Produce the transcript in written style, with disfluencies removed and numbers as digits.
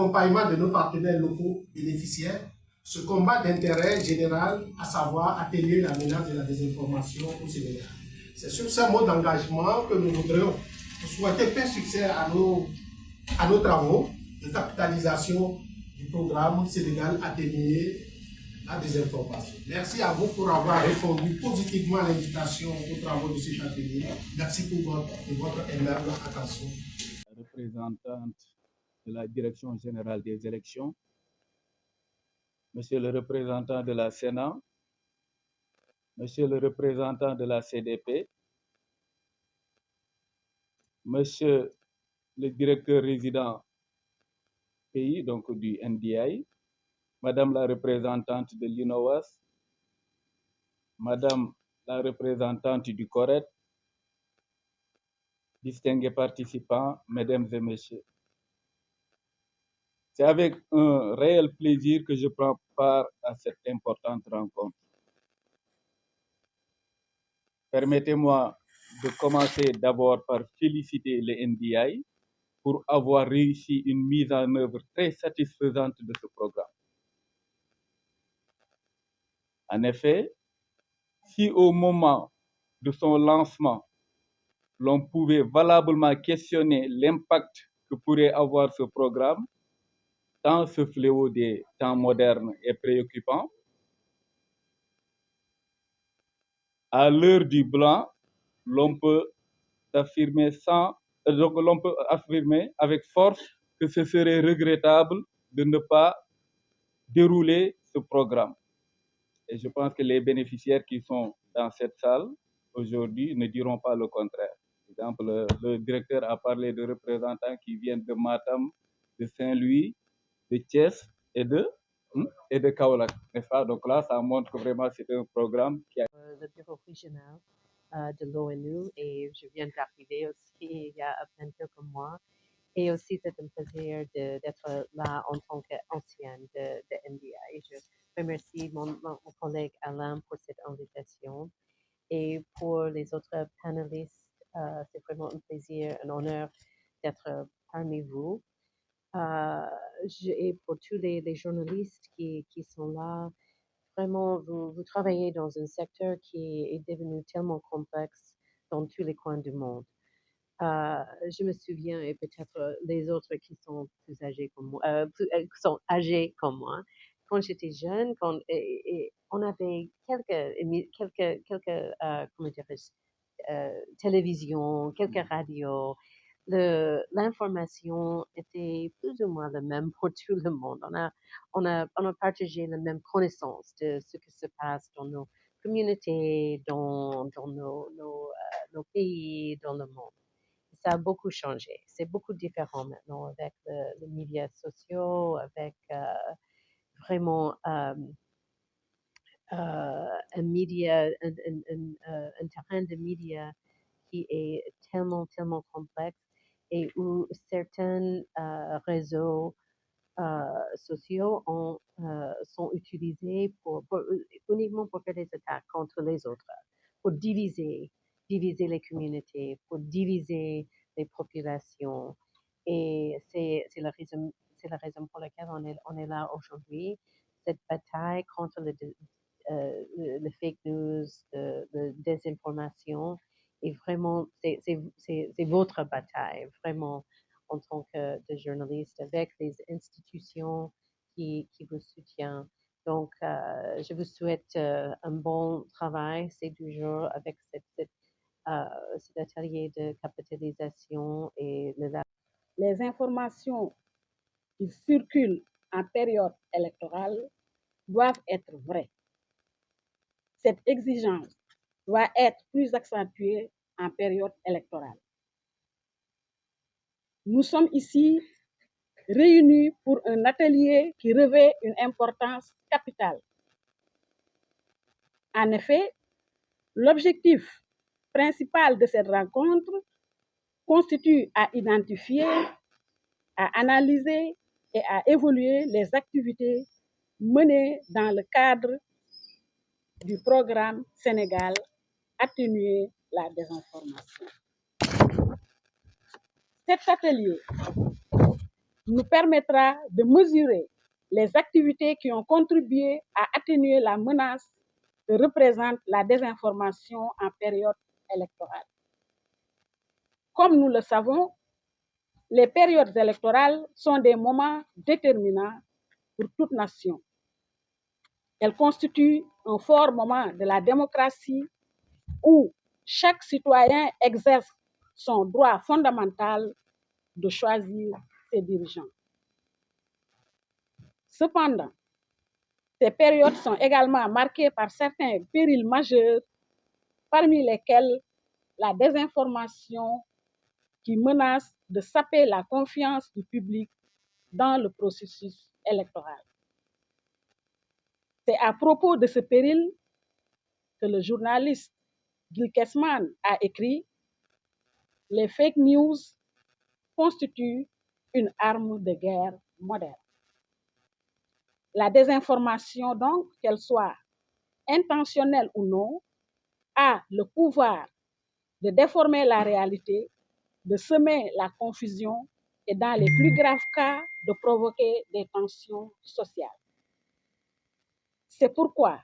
l'accompagnement de nos partenaires locaux bénéficiaires, ce combat d'intérêt général, à savoir atténuer la menace de la désinformation au Sénégal. C'est sur ce mot d'engagement que nous voudrions souhaiter plein succès à nos travaux de capitalisation du programme Sénégal atténuer la désinformation. Merci à vous pour avoir répondu positivement à l'invitation aux travaux de cet atelier. Merci pour votre aimable attention. Représentante de la Direction générale des élections, Monsieur le représentant de la Sénat, Monsieur le représentant de la CDP, Monsieur le directeur résident pays, donc du NDI, Madame la représentante de l'INOWAS, Madame la représentante du CORED, distingués participants, Mesdames et Messieurs. C'est avec un réel plaisir que je prends part à cette importante rencontre. Permettez-moi de commencer d'abord par féliciter le NDI pour avoir réussi une mise en œuvre très satisfaisante de ce programme. En effet, si au moment de son lancement, l'on pouvait valablement questionner l'impact que pourrait avoir ce programme, tant ce fléau des temps modernes est préoccupant, à l'heure du blanc, l'on peut affirmer avec force que ce serait regrettable de ne pas dérouler ce programme. Et je pense que les bénéficiaires qui sont dans cette salle aujourd'hui ne diront pas le contraire. Par exemple, le directeur a parlé de représentants qui viennent de Matam, de Saint-Louis, de Thiès et de Kaolack, n'est-ce pas? Donc là, ça montre que vraiment c'est un programme qui a... Le bureau régional de l'ONU et je viens d'arriver aussi il y a à peine quelques mois. Et aussi, c'est un plaisir d'être là en tant qu'ancienne de NDI. Je remercie mon collègue Alain pour cette invitation. Et pour les autres panélistes, c'est vraiment un plaisir, un honneur d'être parmi vous. Et pour tous les journalistes qui sont là, vraiment, vous travaillez dans un secteur qui est devenu tellement complexe dans tous les coins du monde. Je me souviens, et peut-être les autres qui sont plus âgés comme moi, sont âgés comme moi, quand j'étais jeune, et on avait quelques comment dirais-je, télévision, quelques radios. L'information était plus ou moins la même pour tout le monde. On a partagé la même connaissance de ce qui se passe dans nos communautés, dans nos pays, dans le monde. Ça a beaucoup changé. C'est beaucoup différent maintenant avec les médias sociaux, avec vraiment un terrain de médias qui est tellement complexe et où certains réseaux sociaux sont utilisés uniquement pour faire des attaques contre les autres, pour diviser les communautés, pour diviser les populations. Et c'est la raison pour laquelle on est là aujourd'hui. Cette bataille contre le fake news, la désinformation, et vraiment, c'est votre bataille, vraiment, en tant que journaliste, avec les institutions qui vous soutiennent. Donc, je vous souhaite un bon travail ces 2 jours avec cet atelier de capitalisation et les informations qui circulent en période électorale doivent être vraies. Cette exigence doit être plus accentuée en période électorale. Nous sommes ici réunis pour un atelier qui revêt une importance capitale. En effet, l'objectif principal de cette rencontre constitue à identifier, à analyser et à évaluer les activités menées dans le cadre du programme Sénégal atténuer la désinformation. Cet atelier nous permettra de mesurer les activités qui ont contribué à atténuer la menace que représente la désinformation en période électorale. Comme nous le savons, les périodes électorales sont des moments déterminants pour toute nation. Elles constituent un fort moment de la démocratie où chaque citoyen exerce son droit fondamental de choisir ses dirigeants. Cependant, ces périodes sont également marquées par certains périls majeurs, parmi lesquels la désinformation qui menace de saper la confiance du public dans le processus électoral. C'est à propos de ce péril que le journaliste Gil Kessman a écrit « Les fake news constituent une arme de guerre moderne ». La désinformation, donc, qu'elle soit intentionnelle ou non, a le pouvoir de déformer la réalité, de semer la confusion et, dans les plus graves cas, de provoquer des tensions sociales. C'est pourquoi